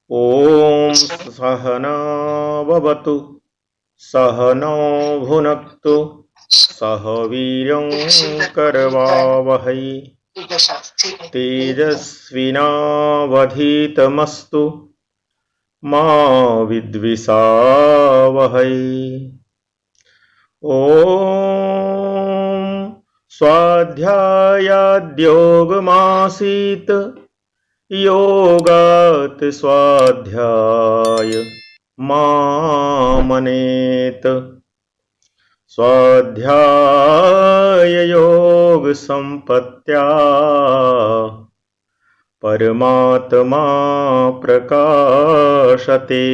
ॐ सहना भवतु सहनौ भुनक्तु सह वीर्यं करवावहै तेजस्विनावधीतमस्तु मा विद्विषावहै। ॐ स्वाध्यायाद्योगमासीत् योगात् स्वाध्याय मामनेत स्वाध्याय योग संपत्त्या परमात्मा प्रकाशते।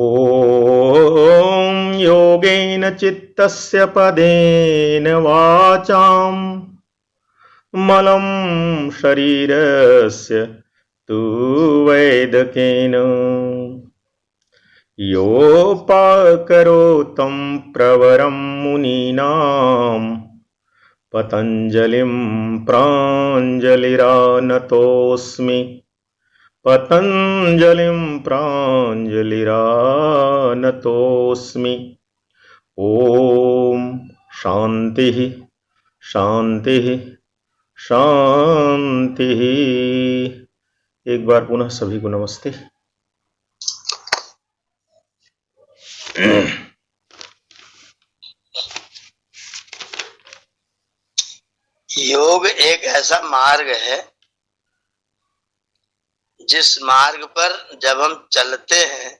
ॐ योगेन चित्तस्य पदेन वाचां मलं शरीरस्य तु वैदकेन योपाकरोतं प्रवरं मुनीनां पतञ्जलिं प्राञ्जलिरानतोऽस्मि पतञ्जलिं प्राञ्जलिरानतोऽस्मि। ॐ शान्तिः शान्तिः शांति। एक बार पुनः सभी को नमस्ते। योग एक ऐसा मार्ग है जिस मार्ग पर जब हम चलते हैं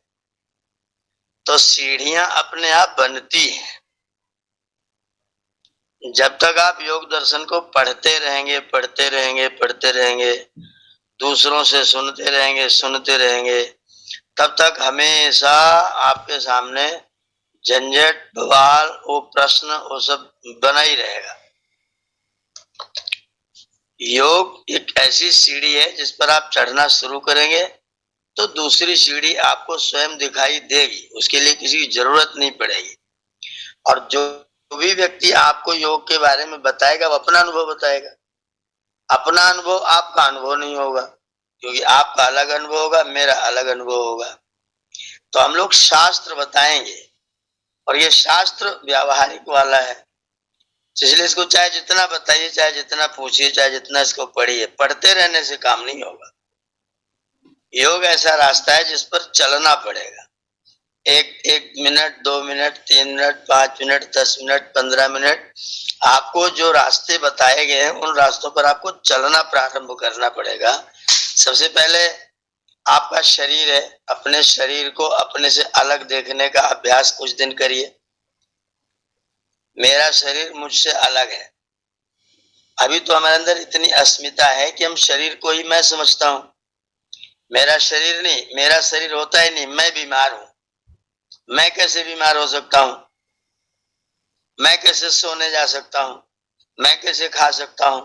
तो सीढ़ियां अपने आप बनती हैं। जब तक आप योग दर्शन को पढ़ते रहेंगे, दूसरों से सुनते रहेंगे, तब तक हमेशा आपके सामने झंझट, बवाल, वो प्रश्न, वो सब बना ही रहेगा। योग एक ऐसी सीढ़ी है जिस पर आप चढ़ना शुरू करेंगे तो दूसरी सीढ़ी आपको स्वयं दिखाई देगी, उसके लिए किसी की जरूरत नहीं पड़ेगी। और जो भी व्यक्ति आपको योग के बारे में बताएगा वो अपना अनुभव बताएगा। अपना अनुभव आपका अनुभव नहीं होगा, क्योंकि आपका अलग अनुभव होगा, मेरा अलग अनुभव होगा। तो हम लोग शास्त्र बताएंगे और ये शास्त्र व्यावहारिक वाला है, इसलिए इसको चाहे जितना बताइए, चाहे जितना पूछिए, चाहे जितना इसको पढ़िए, पढ़ते रहने से काम नहीं होगा। योग ऐसा रास्ता है जिस पर चलना पड़ेगा। एक minute, 2 minute, 3 minute, 5 minute, 10 minute, 15 minute, आपको जो रास्ते बताए गए हैं उन रास्तों पर आपको चलना प्रारंभ करना पड़ेगा। सबसे पहले आपका शरीर है, अपने शरीर को अपने से अलग देखने का अभ्यास कुछ दिन करिए। मेरा शरीर मुझसे अलग है। अभी तो हमारे अंदर इतनी अस्मिता है कि हम शरीर को ही मैं समझता हूं। मेरा शरीर नहीं, मेरा शरीर होता ही नहीं, मैं बीमार हूं। मैं कैसे बीमार हो सकता हूं? मैं कैसे सोने जा सकता हूं? मैं कैसे खा सकता हूं?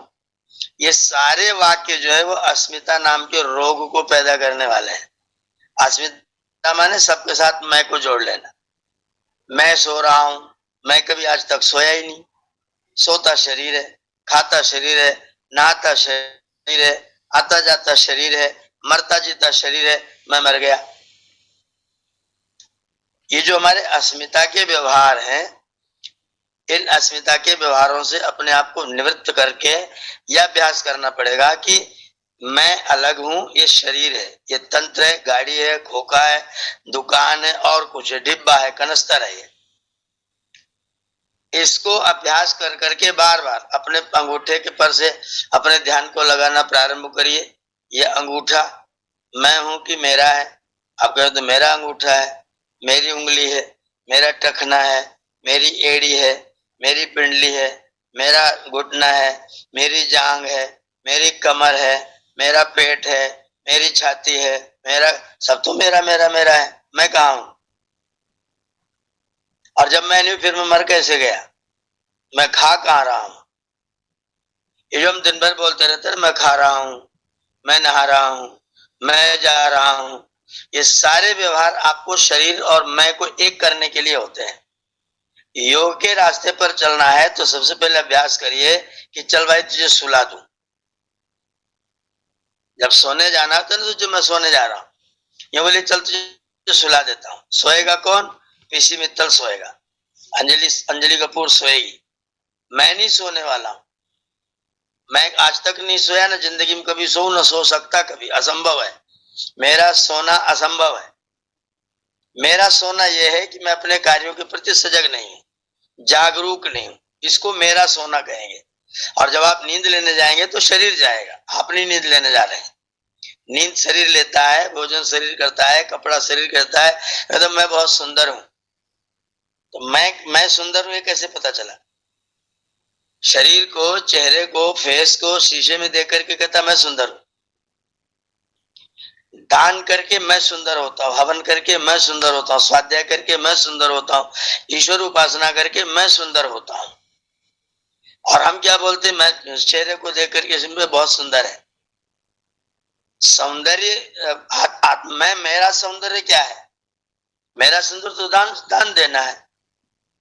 ये सारे वाक्य जो है वो अस्मिता नाम के रोग को पैदा करने वाले हैं। अस्मिता माने सबके साथ मैं को जोड़ लेना। मैं सो रहा हूं, मैं कभी आज तक सोया ही नहीं। सोता शरीर है, खाता शरीर है, नहाता शरीर है, आता जाता शरीर है, मरता जीता शरीर है, मैं मर गया। ये जो हमारे अस्मिता के व्यवहार हैं, इन अस्मिता के व्यवहारों से अपने आप को निवृत्त करके यह अभ्यास करना पड़ेगा कि मैं अलग हूं, ये शरीर है, ये तंत्र है, गाड़ी है, खोखा है, दुकान है और कुछ है, डिब्बा है, कनस्तर है। इसको अभ्यास कर करके बार बार अपने अंगूठे के पर से अपने ध्यान को लगाना प्रारंभ करिए। ये अंगूठा मैं हूं कि मेरा है? आप कहें तो मेरा अंगूठा है, मेरी उंगली है, मेरा टखना है, मेरी एड़ी है, मेरी पिंडली है, मेरा घुटना है, मेरी जांग है, मेरी कमर है, मेरा पेट है, मेरी छाती है, मेरा सब तो मेरा मेरा मेरा है। मैं कहाँ हूं? और जब मैं नहीं फिर मैं मर कैसे गया? मैं खा कहाँ रहा हूं? ये जो हम दिन भर बोलते रहते हैं, मैं खा रहा हूं, मैं नहा रहा हूं, मैं जा रहा हूं, ये सारे व्यवहार आपको शरीर और मैं को एक करने के लिए होते हैं। योग के रास्ते पर चलना है तो सबसे पहले अभ्यास करिए कि चल भाई तुझे सुला दूं। जब सोने जाना होता है ना, तो जो मैं सोने जा रहा हूँ, ये बोले चल तुझे सुला देता हूँ। सोएगा कौन? पीसी मित्तल सोएगा, अंजलि कपूर सोएगी, मैं नहीं सोने वाला हूँ। मैं आज तक नहीं सोया, ना जिंदगी में कभी सो, न सो सकता कभी, असंभव है। मेरा सोना असंभव है। मेरा सोना यह है कि मैं अपने कार्यों के प्रति सजग नहीं हूँ, जागरूक नहीं हूँ, इसको मेरा सोना कहेंगे। और जब आप नींद लेने जाएंगे तो शरीर जाएगा, आप नहीं नींद लेने जा रहे हैं। नींद शरीर लेता है, भोजन शरीर करता है, कपड़ा शरीर करता है। मतलब मैं बहुत सुंदर हूं, तो मैं सुंदर हूं ये कैसे पता चला? शरीर को, चेहरे को, फेस को शीशे में देख करके कहता मैं सुंदर हूं। दान करके मैं सुंदर होता हूँ, हवन करके मैं सुंदर होता हूँ, स्वाध्याय करके मैं सुंदर होता हूँ, ईश्वर उपासना करके मैं सुंदर होता हूँ। और हम क्या बोलते हैं? मैं चेहरे को देख करके इसमें बहुत सुंदर है। सौंदर्य मेरा सौंदर्य क्या है? मेरा सौंदर्य तो दान देना है,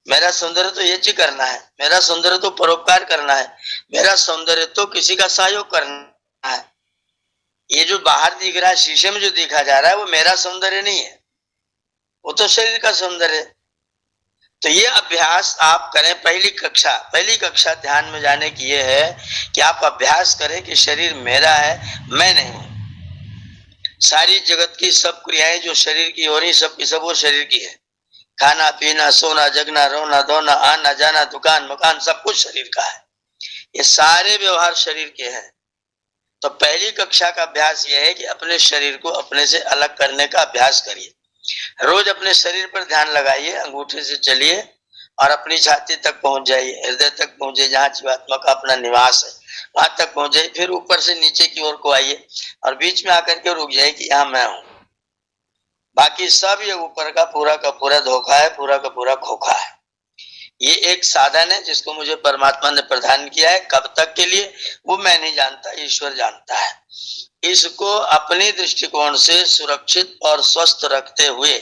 मेरा सौंदर्य तो ये चीज करना है, मेरा सौंदर्य तो परोपकार करना है, मेरा सौंदर्य तो किसी का सहयोग करना है। ये जो बाहर दिख रहा है, शीशे में जो दिखा जा रहा है, वो मेरा सौंदर्य नहीं है, वो तो शरीर का सौंदर्य है। तो ये अभ्यास आप करें। पहली कक्षा ध्यान में जाने की ये है कि आप अभ्यास करें कि शरीर मेरा है, मैं नहीं हूं। सारी जगत की सब क्रियाएं जो शरीर की हो रही, सब की सब वो शरीर की है। खाना पीना, सोना, जगना, रोना धोना, आना जाना, दुकान मकान, सब कुछ शरीर का है। ये सारे व्यवहार शरीर के हैं। तो पहली कक्षा का अभ्यास यह है कि अपने शरीर को अपने से अलग करने का अभ्यास करिए। रोज अपने शरीर पर ध्यान लगाइए, अंगूठे से चलिए और अपनी छाती तक पहुंच जाइए, हृदय तक पहुंचे, जहां जीवात्मा का अपना निवास है, वहां तक पहुंच जाइए। फिर ऊपर से नीचे की ओर को आइए और बीच में आकर के रुक जाइए कि यहाँ मैं हूं। बाकी सब ये ऊपर का पूरा धोखा है, पूरा का पूरा खोखा है। ये एक साधन है जिसको मुझे परमात्मा ने प्रदान किया है। कब तक के लिए वो मैं नहीं जानता, ईश्वर जानता है। इसको अपने दृष्टिकोण से सुरक्षित और स्वस्थ रखते हुए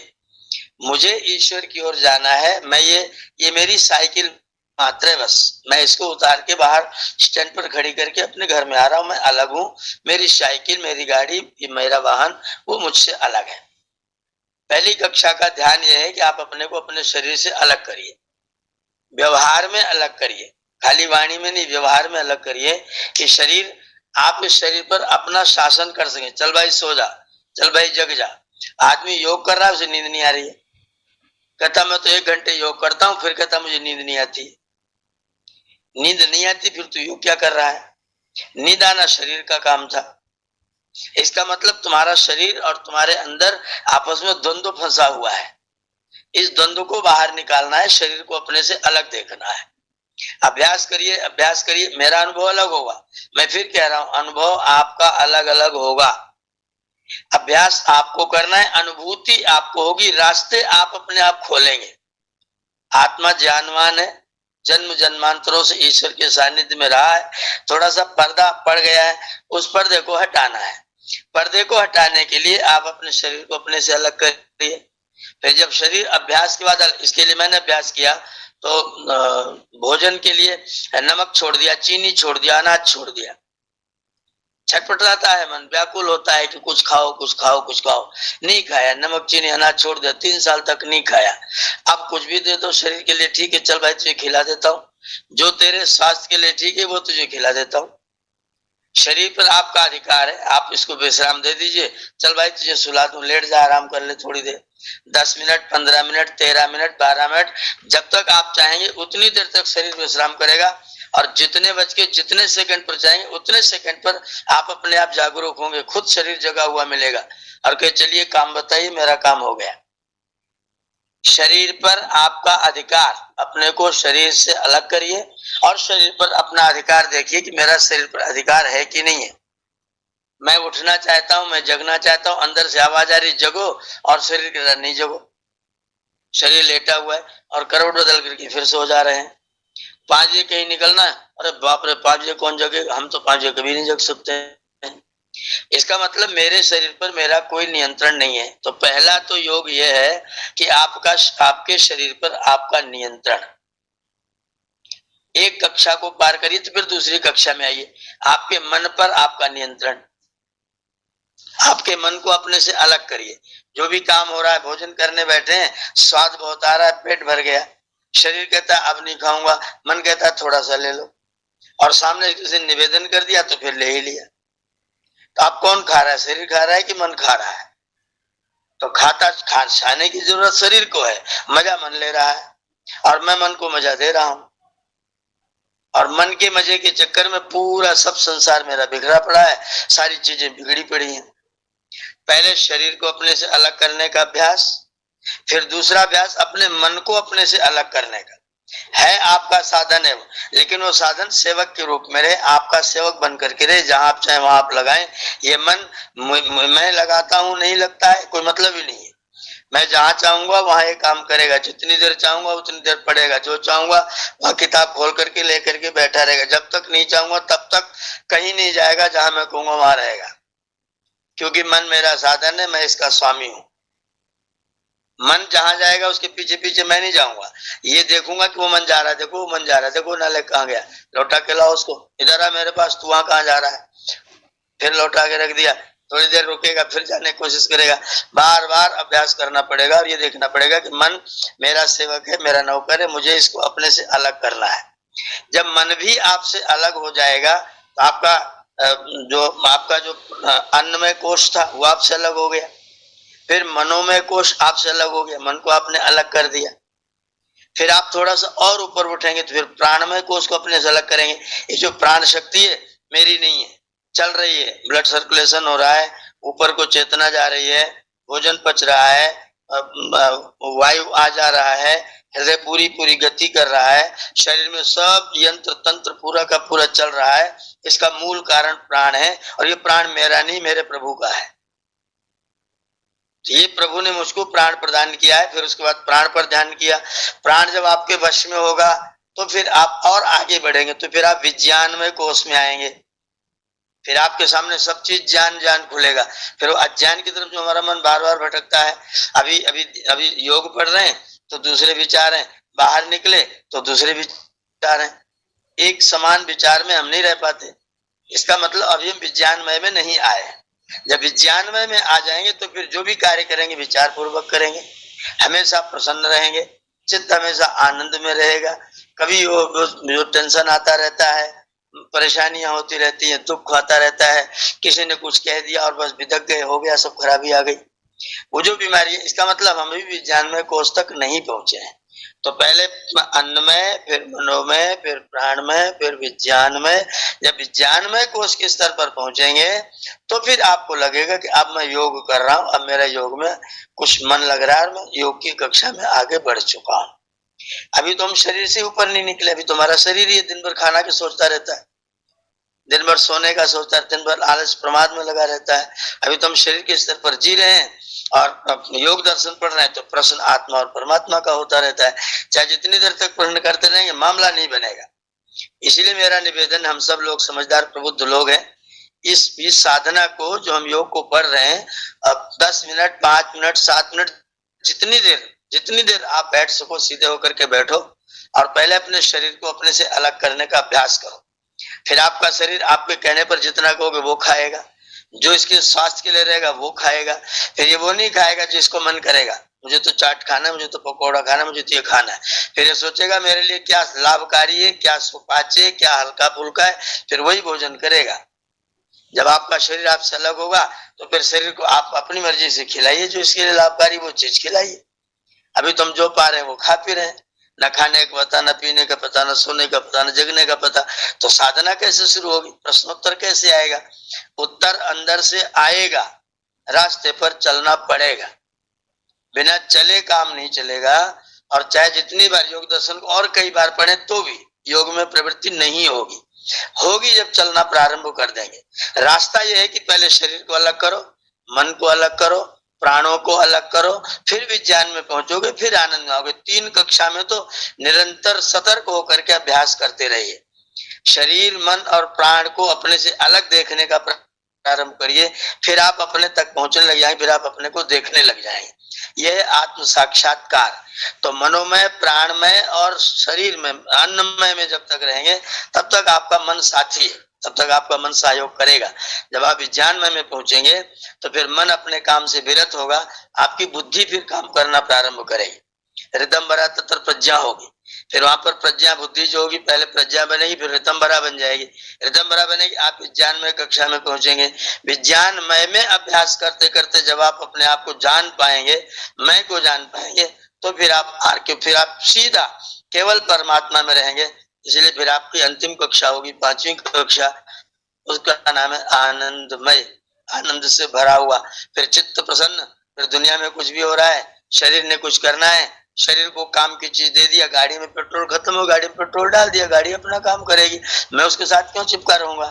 मुझे ईश्वर की ओर जाना है। मैं ये मेरी साइकिल मात्र है, बस मैं इसको उतार के बाहर स्टैंड पर खड़ी करके अपने घर में आ रहा हूं। मैं अलग हूं, मेरी साइकिल, मेरी गाड़ी, मेरा वाहन वो मुझसे अलग है। पहली कक्षा का ध्यान यह है कि आप अपने को अपने शरीर से अलग करिए, व्यवहार में अलग करिए, खाली वाणी में नहीं, व्यवहार में अलग करिए कि शरीर, आप इस शरीर पर अपना शासन कर सके। चल भाई सो जा, चल भाई जग जा। आदमी योग कर रहा है, उसे नींद नहीं आ रही है, कहता मैं तो 1 घंटे योग करता हूं, फिर कहता मुझे नींद नहीं आती। नींद नहीं आती फिर तू योग क्या कर रहा है? नींद आना शरीर का काम था। इसका मतलब तुम्हारा शरीर और तुम्हारे अंदर आपस में द्वंद्व फंसा हुआ है। इस द्वंद्व को बाहर निकालना है, शरीर को अपने से अलग देखना है। अभ्यास करिए, अभ्यास करिए। मेरा अनुभव अलग होगा, मैं फिर कह रहा हूं, अनुभव आपका अलग अलग होगा। अभ्यास आपको करना है, अनुभूति आपको होगी, रास्ते आप अपने आप खोलेंगे। आत्मा ज्ञानवान है, जन्म जन्मांतरों से ईश्वर के सानिध्य में रहा है। थोड़ा सा पर्दा पड़ गया है, उस पर्दे को हटाना है। पर्दे को हटाने के लिए आप अपने शरीर को अपने से अलग करिए। फिर जब शरीर, अभ्यास के बाद, इसके लिए मैंने अभ्यास किया तो भोजन के लिए नमक छोड़ दिया, चीनी छोड़ दिया, अनाज छोड़ दिया। छटपटाता है मन, व्याकुल होता है कि कुछ खाओ कुछ खाओ कुछ खाओ। नहीं खाया, नमक चीनी अनाज छोड़ दिया, 3 साल तक नहीं खाया। अब कुछ भी दे दो शरीर के लिए, ठीक है चल भाई तुझे खिला देता हूँ, जो तेरे स्वास्थ्य के लिए ठीक है वो तुझे खिला देता हूँ। शरीर पर आपका अधिकार है, आप इसको विश्राम दे दीजिए। चल भाई तुझे सुला दूं, लेट जा, आराम कर ले थोड़ी देर, 10 मिनट, 15 मिनट, 13 मिनट, 12 मिनट, जब तक आप चाहेंगे उतनी देर तक शरीर विश्राम करेगा। और जितने बज के जितने सेकंड पर चाहेंगे उतने सेकंड पर आप अपने आप जागरूक होंगे, खुद शरीर जगा हुआ मिलेगा और कहे चलिए काम बताइए, मेरा काम हो गया। शरीर पर आपका अधिकार, अपने को शरीर से अलग करिए और शरीर पर अपना अधिकार देखिए कि मेरा शरीर पर अधिकार है कि नहीं है। मैं उठना चाहता हूं, मैं जगना चाहता हूं, अंदर से आवाज आ रही जगो, और शरीर के साथ नहीं जगो। शरीर लेटा हुआ है और करवट बदल करके फिर सो जा रहे हैं। 5 बजे कहीं निकलना है, अरे बाप रे 5 बजे कौन जगेगा, हम तो 5 बजे कभी नहीं जग सकते हैं। इसका मतलब मेरे शरीर पर मेरा कोई नियंत्रण नहीं है। तो पहला तो योग यह है कि आपके शरीर पर आपका नियंत्रण। एक कक्षा को पार करिए तो फिर दूसरी कक्षा में आइए, आपके मन पर आपका नियंत्रण। आपके मन को अपने से अलग करिए। जो भी काम हो रहा है, भोजन करने बैठे हैं, स्वाद बहुत आ रहा है, पेट भर गया, शरीर कहता है अब नहीं खाऊंगा, मन कहता है थोड़ा सा ले लो, और सामने किसी ने निवेदन कर दिया तो फिर ले ही लिया। तो आप कौन खा रहा है, शरीर खा रहा है कि मन खा रहा है? तो खाने की जरूरत शरीर को है, मजा मन ले रहा है, और मैं मन को मजा दे रहा हूं, और मन के मजे के चक्कर में पूरा सब संसार मेरा बिखरा पड़ा है, सारी चीजें बिगड़ी पड़ी हैं। पहले शरीर को अपने से अलग करने का अभ्यास, फिर दूसरा अभ्यास अपने मन को अपने से अलग करने का है। आपका साधन है वो, लेकिन वो साधन सेवक के रूप में रहे, आपका सेवक बन करके रहे। जहां आप चाहे वहां आप लगाएं। ये मन मैं लगाता हूं नहीं लगता है, कोई मतलब ही नहीं है। मैं जहां चाहूंगा वहां ये काम करेगा, जितनी देर चाहूंगा उतनी देर पढ़ेगा, जो चाहूंगा वह किताब खोल करके लेकर के बैठा रहेगा, जब तक नहीं चाहूंगा तब तक कहीं नहीं जाएगा, जहां मैं कहूंगा वहां रहेगा, क्योंकि मन मेरा साधन है, मैं इसका स्वामी हूं। मन जहां जाएगा उसके पीछे पीछे मैं नहीं जाऊंगा, ये देखूंगा कि वो मन जा रहा है, देखो वो मन जा रहा है, देखो नाले कहाँ गया, लौटा के लाओ उसको, इधर आ मेरे पास, तू वहां कहाँ जा रहा है, फिर लौटा के रख दिया, थोड़ी देर रुकेगा, फिर जाने की कोशिश करेगा। बार बार अभ्यास करना पड़ेगा, और ये देखना पड़ेगा कि मन मेरा सेवक है, मेरा नौकर है, मुझे इसको अपने से अलग करना है। जब मन भी आपसे अलग हो जाएगा तो आपका जो अन्नमय कोश था वो आपसे अलग हो गया, फिर मनोमय कोश आपसे अलग हो गया, मन को आपने अलग कर दिया, फिर आप थोड़ा सा और ऊपर उठेंगे तो फिर प्राणमय कोश को अपने से अलग करेंगे। ये जो प्राण शक्ति है मेरी नहीं है, चल रही है, ब्लड सर्कुलेशन हो रहा है, ऊपर को चेतना जा रही है, भोजन पच रहा है, वायु आ जा रहा है, हृदय पूरी पूरी गति कर रहा है, शरीर में सब यंत्र तंत्र पूरा का पूरा चल रहा है। इसका मूल कारण प्राण है, और ये प्राण मेरा नहीं, मेरे प्रभु का है। ये प्रभु ने मुझको प्राण प्रदान किया है। फिर उसके बाद प्राण पर ध्यान किया। प्राण जब आपके वश में होगा तो फिर आप और आगे बढ़ेंगे, तो फिर आप विज्ञानमय कोश में आएंगे, फिर आपके सामने सब चीज ज्ञान खुलेगा। फिर वो अज्ञान की तरफ जो हमारा मन बार बार भटकता है, अभी अभी अभी योग पढ़ रहे हैं तो दूसरे विचार हैं, बाहर निकले तो दूसरे विचार हैं, एक समान विचार में हम नहीं रह पाते। इसका मतलब अभी हम विज्ञानमय में नहीं आए। जब विज्ञानमय में आ जाएंगे तो फिर जो भी कार्य करेंगे विचार पूर्वक करेंगे, हमेशा प्रसन्न रहेंगे, चित्त हमेशा आनंद में रहेगा। कभी जो टेंशन आता रहता है, परेशानियां होती रहती हैं, दुख आता रहता है, किसी ने कुछ कह दिया और बस बिदक गए, हो गया, सब खराबी आ गई, वो जो बीमारी है, इसका मतलब हम भी विज्ञानमय कोश तक नहीं पहुंचे हैं। तो पहले अन्नमय, फिर मनोमय, फिर प्राणमय, फिर विज्ञानमय। जब विज्ञानमय कोश के स्तर पर पहुंचेंगे तो फिर आपको लगेगा कि अब मैं योग कर रहा हूं, अब मेरा योग में कुछ मन लग रहा है, और मैं योग की कक्षा में आगे बढ़ चुका हूं। अभी तो हम शरीर से ऊपर नहीं निकले, अभी तुम्हारा शरीर ही दिन भर खाना के सोचता रहता है, दिन भर सोने का सोचता है, दिन भर आलस प्रमाद में लगा रहता है। अभी तो हम शरीर के स्तर पर जी रहे हैं और योग दर्शन पढ़ रहे हैं, तो प्रश्न आत्मा और परमात्मा का होता रहता है। चाहे जितनी देर तक प्रश्न करते रहेंगे मामला नहीं बनेगा। इसीलिए मेरा निवेदन, हम सब लोग समझदार प्रबुद्ध लोग हैं, इस साधना को जो हम योग को पढ़ रहे हैं, अब 10 मिनट, 5 मिनट, 7 मिनट, जितनी देर आप बैठ सको सीधे होकर के बैठो, और पहले अपने शरीर को अपने से अलग करने का अभ्यास करो। फिर आपका शरीर आपके कहने पर जितना कहोगे वो खाएगा, जो इसके स्वास्थ्य के लिए रहेगा वो खाएगा। फिर ये वो नहीं खाएगा जिसको मन करेगा, मुझे तो चाट खाना है, मुझे तो पकौड़ा खाना है, मुझे तो ये खाना है। फिर ये सोचेगा मेरे लिए क्या लाभकारी है, क्या सुपाच्य है, क्या हल्का फुल्का है, फिर वही भोजन करेगा। जब आपका शरीर आपसे अलग होगा तो फिर शरीर को आप अपनी मर्जी से खिलाइए, जो इसके लिए लाभकारी वो चीज खिलाइए। अभी तो हम जो पा रहे हैं वो खा पी रहे हैं, न खाने का पता, न पीने का पता, न सोने का पता, न जगने का पता। तो साधना कैसे शुरू होगी, प्रश्नोत्तर कैसे आएगा? उत्तर अंदर से आएगा, रास्ते पर चलना पड़ेगा, बिना चले काम नहीं चलेगा। और चाहे जितनी बार योग दर्शन को और कई बार पढ़े तो भी योग में प्रवृत्ति नहीं होगी जब चलना प्रारंभ कर देंगे। रास्ता यह है कि पहले शरीर को अलग करो, मन को अलग करो, प्राणों को अलग करो, फिर विज्ञान में पहुंचोगे, फिर आनंद में आओगे। 3 कक्षा में तो निरंतर सतर्क होकर के अभ्यास करते रहिए। शरीर, मन और प्राण को अपने से अलग देखने का प्रारंभ करिए, फिर आप अपने तक पहुंचने लग जाएंगे, फिर आप अपने को देखने लग जाएंगे। यह आत्म साक्षात्कार। तो मनोमय, प्राणमय और शरीर में, अन्नमय में जब तक रहेंगे तब तक आपका मन साथी है। तब तक आपका मन सहयोग करेगा। जब आप विज्ञानमय में पहुंचेंगे तो फिर मन अपने काम से विरत होगा, आपकी बुद्धि फिर काम करना प्रारंभ करेगी, ऋतंभरा तत्र प्रज्ञा होगी। फिर वहां पर प्रज्ञा बुद्धि जो होगी, पहले प्रज्ञा बनेगी फिर ऋतंभरा बन जाएगी। ऋतंभरा बनेगी, आप विज्ञानमय कक्षा में पहुंचेंगे। विज्ञानमय में अभ्यास करते करते जब आप अपने आप को जान पाएंगे, मैं को जान पाएंगे, तो फिर आप सीधा केवल परमात्मा में रहेंगे। इसलिए फिर आपकी अंतिम कक्षा होगी 5वीं कक्षा, उसका नाम है आनंदमय, आनंद से भरा हुआ। फिर चित्त प्रसन्न, फिर दुनिया में कुछ भी हो रहा है, शरीर ने कुछ करना है, शरीर को काम की चीज दे दिया, गाड़ी में पेट्रोल खत्म हो, गाड़ी में पेट्रोल डाल दिया, गाड़ी अपना काम करेगी, मैं उसके साथ क्यों चिपका रहूंगा।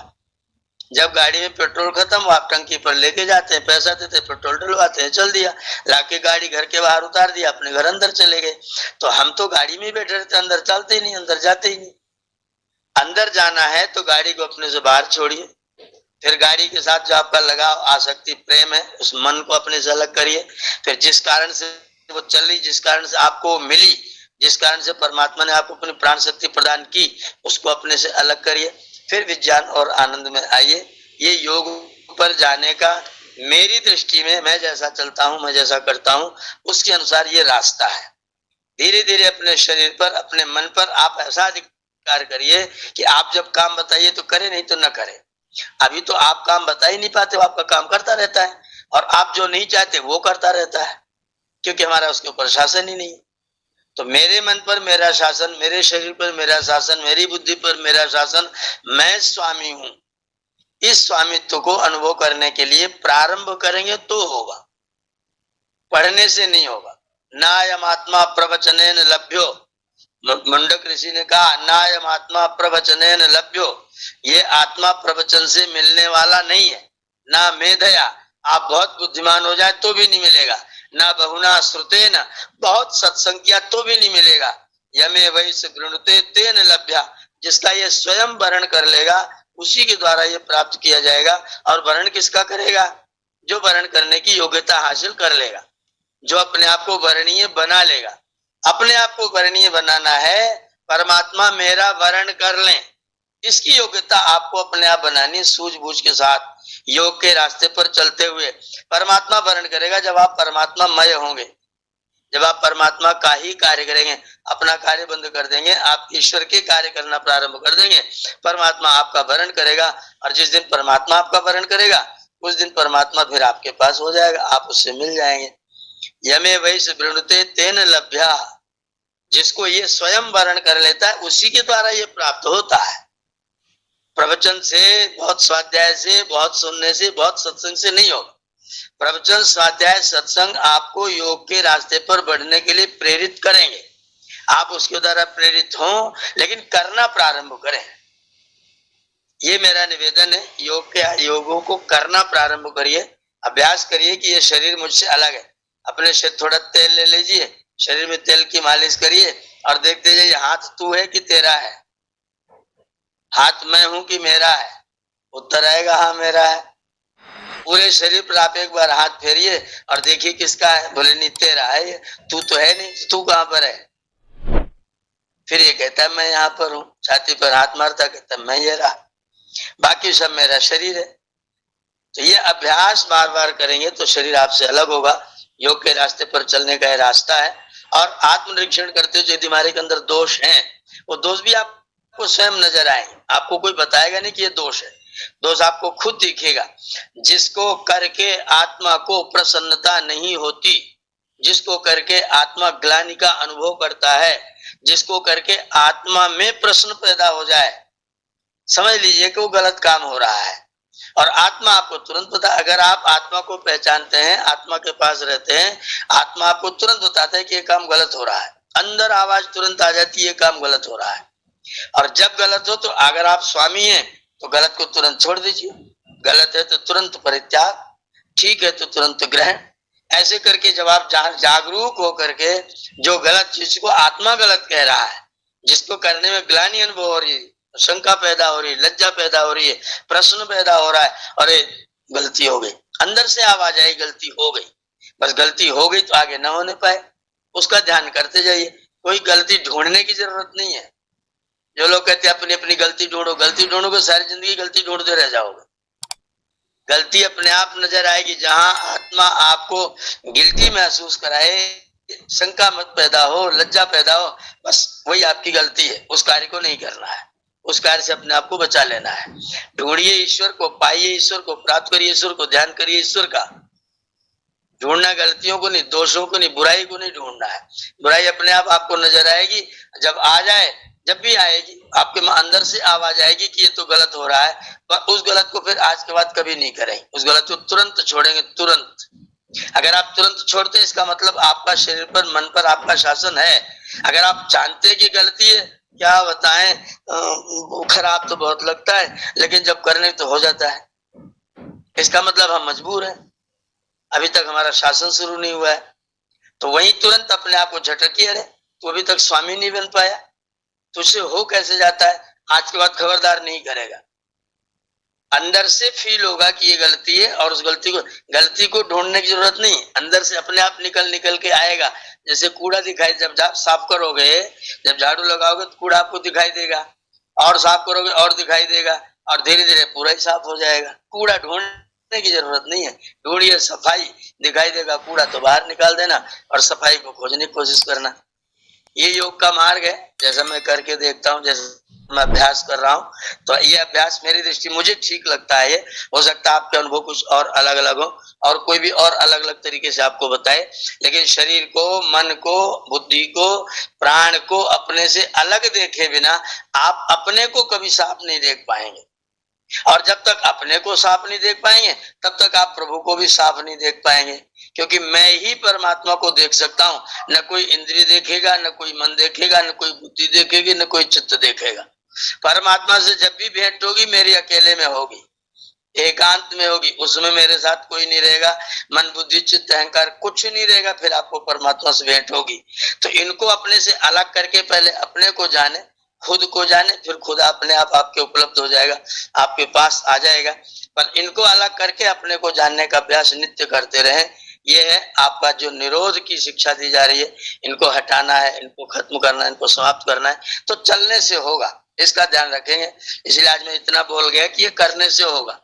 जब गाड़ी में पेट्रोल खत्म हो, आप टंकी पर लेके जाते हैं, पैसा देते हैं, पेट्रोल डलवाते हैं, चल दिया, लाके गाड़ी घर के बाहर उतार दिया, अपने घर अंदर चले गए। तो हम तो गाड़ी में बैठे रहते, अंदर चलते ही नहीं, अंदर जाते ही नहीं। अंदर जाना है तो गाड़ी को अपने से बाहर छोड़िए, फिर गाड़ी के साथ जो आपका लगाव आसक्ति प्रेम है, उस मन को अपने से अलग करिए। फिर जिस कारण से वो चल रही, जिस कारण से आपको मिली, जिस कारण से परमात्मा ने आपको अपनी प्राण शक्ति प्रदान की, उसको अपने से अलग करिए। फिर विज्ञान और आनंद में आइए। ये योग पर जाने का मेरी दृष्टि में, मैं जैसा चलता हूं, मैं जैसा करता हूं, उसके अनुसार ये रास्ता है। धीरे धीरे अपने शरीर पर, अपने मन पर आप ऐसा अधिकार करिए कि आप जब काम बताइए तो करे, नहीं तो न करे। अभी तो आप काम बता ही नहीं पाते, आपका काम करता रहता है, और आप जो नहीं चाहते वो करता रहता है, क्योंकि हमारा उसके ऊपर शासन ही नहीं। तो मेरे मन पर मेरा शासन, मेरे शरीर पर मेरा शासन, मेरी बुद्धि पर मेरा शासन, मैं स्वामी हूं। इस स्वामित्व को अनुभव करने के लिए प्रारंभ करेंगे तो होगा, पढ़ने से नहीं होगा। नायम आत्मा प्रवचनेन लभ्यो, मुंडक ऋषि ने कहा, नायम आत्मा प्रवचनेन लभ्यो, ये आत्मा प्रवचन से मिलने वाला नहीं है। ना मेधया, आप बहुत बुद्धिमान हो जाए तो भी नहीं मिलेगा, ना बहुना श्रुतेन, बहुत सत्संग किया तो भी नहीं मिलेगा। यमे वैस गृणुते तेन लभ्या, जिसका ये स्वयं वर्ण कर लेगा उसी के द्वारा ये प्राप्त किया जाएगा। और वर्ण किसका करेगा? जो वर्ण करने की योग्यता हासिल कर लेगा, जो अपने आप को वर्णीय बना लेगा। अपने आप को वर्णीय बनाना है, परमात्मा मेरा वर्ण कर लें, इसकी योग्यता आपको अपने आप बनानी, सूझबूझ के साथ योग के रास्ते पर चलते हुए। परमात्मा वर्ण करेगा जब आप परमात्मामय होंगे, जब आप परमात्मा का ही कार्य करेंगे, अपना कार्य बंद कर देंगे, आप ईश्वर के कार्य करना प्रारंभ कर देंगे, परमात्मा आपका वर्ण करेगा। और जिस दिन परमात्मा आपका वर्ण करेगा उस दिन परमात्मा फिर आपके पास हो जाएगा, आप उससे मिल जाएंगे। यमे वैस वृणुते तेन लभ्या, जिसको ये स्वयं वर्ण कर लेता है उसी के द्वारा ये प्राप्त होता है। प्रवचन से, बहुत स्वाध्याय से, बहुत सुनने से, बहुत सत्संग से नहीं होगा। प्रवचन, स्वाध्याय, सत्संग आपको योग के रास्ते पर बढ़ने के लिए प्रेरित करेंगे। आप उसके द्वारा प्रेरित हों, लेकिन करना प्रारंभ करें। ये मेरा निवेदन है, योगों को करना प्रारंभ करिए, अभ्यास करिए कि ये शरीर मुझसे अलग है। अपने से थोड़ा तेल ले लीजिए, शरीर में तेल की मालिश करिए और देखते जाइए हाथ तू है कि तेरा है, हाथ मैं हूं कि मेरा है। उत्तर आएगा हाँ मेरा है। पूरे शरीर पर आप एक बार हाथ फेरिए और देखिए किसका है, बोले नहीं तेरा है, ये तू तो है नहीं, तू कहां पर है? फिर ये कहता है मैं यहाँ पर हूँ, छाती पर हाथ मारता कहता मैं ये रहा, बाकी सब मेरा शरीर है। तो ये अभ्यास बार बार करेंगे तो शरीर आपसे अलग होगा। योग के रास्ते पर चलने का ये रास्ता है। और आत्मनिरीक्षण करते हुए यदि हमारे के अंदर दोष हैं, वो दोष भी आपको स्वयं नजर आएंगे, आपको कोई बताएगा नहीं कि ये दोष है, दोष आपको खुद दिखेगा। जिसको करके आत्मा को प्रसन्नता नहीं होती, जिसको करके आत्मा ग्लानि का अनुभव करता है, जिसको करके आत्मा में प्रश्न पैदा हो जाए, समझ लीजिए कि वो गलत काम हो रहा है। और आत्मा आपको तुरंत बता, अगर आप आत्मा को पहचानते हैं, आत्मा के पास रहते हैं, आत्मा आपको तुरंत बताता है कि ये काम गलत हो रहा है। अंदर आवाज तुरंत आ जाती है, ये काम गलत हो रहा है। और जब गलत हो तो अगर आप स्वामी हैं तो गलत को तुरंत छोड़ दीजिए, गलत है तो तुरंत परित्याग, ठीक है तो तुरंत ग्रहण। ऐसे करके जब आप जागरूक होकर के जो गलत चीज को आत्मा गलत कह रहा है, जिसको करने में ग्लानि अनुभव हो रही है, शंका पैदा हो रही है, लज्जा पैदा हो रही है, प्रश्न पैदा हो रहा है, अरे गलती हो गई, अंदर से आवाज आई गलती हो गई, बस गलती हो गई तो आगे ना होने पाए, उसका ध्यान करते जाइए। कोई गलती ढूंढने की जरूरत नहीं है, जो लोग कहते हैं अपनी अपनी गलती ढूंढोगे, सारी जिंदगी गलती ढूंढते रह जाओगे। गलती अपने आप नजर आएगी। जहां आत्मा आपको गिल्टी महसूस कराए, शंका मत पैदा हो, लज्जा पैदा हो, बस वही आपकी गलती है। उस कार्य को नहीं करना है, उस कार्य से अपने आप को बचा लेना है। ढूंढिए ईश्वर को, पाइए ईश्वर को, प्राप्त करिए ईश्वर को, ध्यान करिए ईश्वर का। ढूंढना गलतियों को नहीं, दोषों को नहीं, बुराई को नहीं ढूंढना है। बुराई अपने आप आपको नजर आएगी। जब आ जाए, जब भी आएगी, आपके अंदर से आवाज आएगी कि ये तो गलत हो रहा है, पर उस गलत को फिर आज के बाद कभी नहीं करेंगे। उस गलत को तुरंत छोड़ेंगे, तुरंत। अगर आप तुरंत छोड़ते हैं, इसका मतलब आपका शरीर पर, मन पर आपका शासन है। अगर आप जानते हैं कि गलती है, क्या बताएं, खराब तो बहुत लगता है, लेकिन जब करने तो हो जाता है। इसका मतलब हम मजबूर हैं, अभी तक हमारा शासन शुरू नहीं हुआ है। तो वहीं तुरंत अपने आप को झटकिए, अरे तो अभी तक स्वामी नहीं बन पाया, तुझसे हो कैसे जाता है, आज के बाद खबरदार नहीं करेगा। अंदर से फील होगा कि ये गलती है, और उस गलती को ढूंढने की जरूरत नहीं, अंदर से अपने आप निकल के आएगा। जैसे कूड़ा दिखाई, जब साफ करोगे, जब झाड़ू लगाओगे तो कूड़ा आपको दिखाई देगा, और साफ करोगे और दिखाई देगा, और धीरे धीरे पूरा ही साफ हो जाएगा। कूड़ा ढूंढने की जरूरत नहीं है, ढूंढिए सफाई, दिखाई देगा। कूड़ा तो बाहर निकाल देना और सफाई को खोजने की कोशिश करना। ये योग का मार्ग है, जैसा मैं करके देखता हूँ, जैसे मैं अभ्यास कर रहा हूँ, तो ये अभ्यास मेरी दृष्टि मुझे ठीक लगता है। ये हो सकता है आपके अनुभव कुछ और अलग अलग हो, और कोई भी और अलग अलग तरीके से आपको बताए, लेकिन शरीर को, मन को, बुद्धि को, प्राण को अपने से अलग देखे बिना आप अपने को कभी साफ नहीं देख पाएंगे। और जब तक अपने को साफ नहीं देख पाएंगे, तब तक आप प्रभु को भी साफ नहीं देख पाएंगे, क्योंकि मैं ही परमात्मा को देख सकता हूँ। न कोई इंद्रिय देखेगा, न कोई मन देखेगा, न कोई बुद्धि देखेगी, न कोई चित्त देखेगा। परमात्मा से जब भी भेंट होगी, मेरी अकेले में होगी, एकांत में होगी, उसमें मेरे साथ कोई नहीं रहेगा, मन बुद्धि चित्त अहंकार कुछ नहीं रहेगा। फिर आपको परमात्मा से भेंट होगी। तो इनको अपने से अलग करके पहले अपने को जाने, खुद को जाने, फिर खुद अपने आप आपके उपलब्ध हो जाएगा, आपके पास आ जाएगा। पर इनको अलग करके अपने को जानने का अभ्यास नित्य करते रहें। ये है आपका जो निरोध की शिक्षा दी जा रही है, इनको हटाना है, इनको खत्म करना है, इनको समाप्त करना है। तो चलने से होगा, इसका ध्यान रखेंगे। इसलिए आज मैं इतना बोल गया कि ये करने से होगा,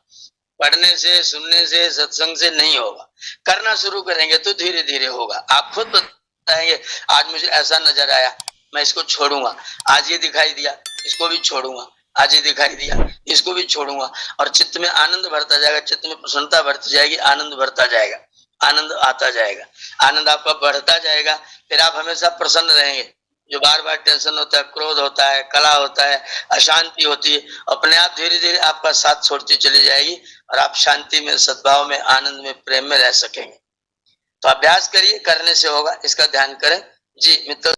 पढ़ने से, सुनने से, सत्संग से नहीं होगा। करना शुरू करेंगे तो धीरे धीरे होगा। आप खुद बताएंगे, आज मुझे ऐसा नजर आया, मैं इसको छोड़ूंगा। आज ये दिखाई दिया, इसको भी छोड़ूंगा। आज ये दिखाई दिया, इसको भी छोड़ूंगा। और चित्त में आनंद भरता जाएगा, चित्त में प्रसन्नता बढ़ती जाएगी, आनंद भरता जाएगा, आनंद आता जाएगा, आनंद आपका बढ़ता जाएगा। फिर आप हमेशा प्रसन्न रहेंगे। जो बार बार टेंशन होता है, क्रोध होता है, कला होता है, अशांति होती है, अपने आप धीरे धीरे आपका साथ छोड़ती चली जाएगी, और आप शांति में, सद्भाव में, आनंद में, प्रेम में रह सकेंगे। तो अभ्यास करिए, करने से होगा, इसका ध्यान करें। जी मित्र।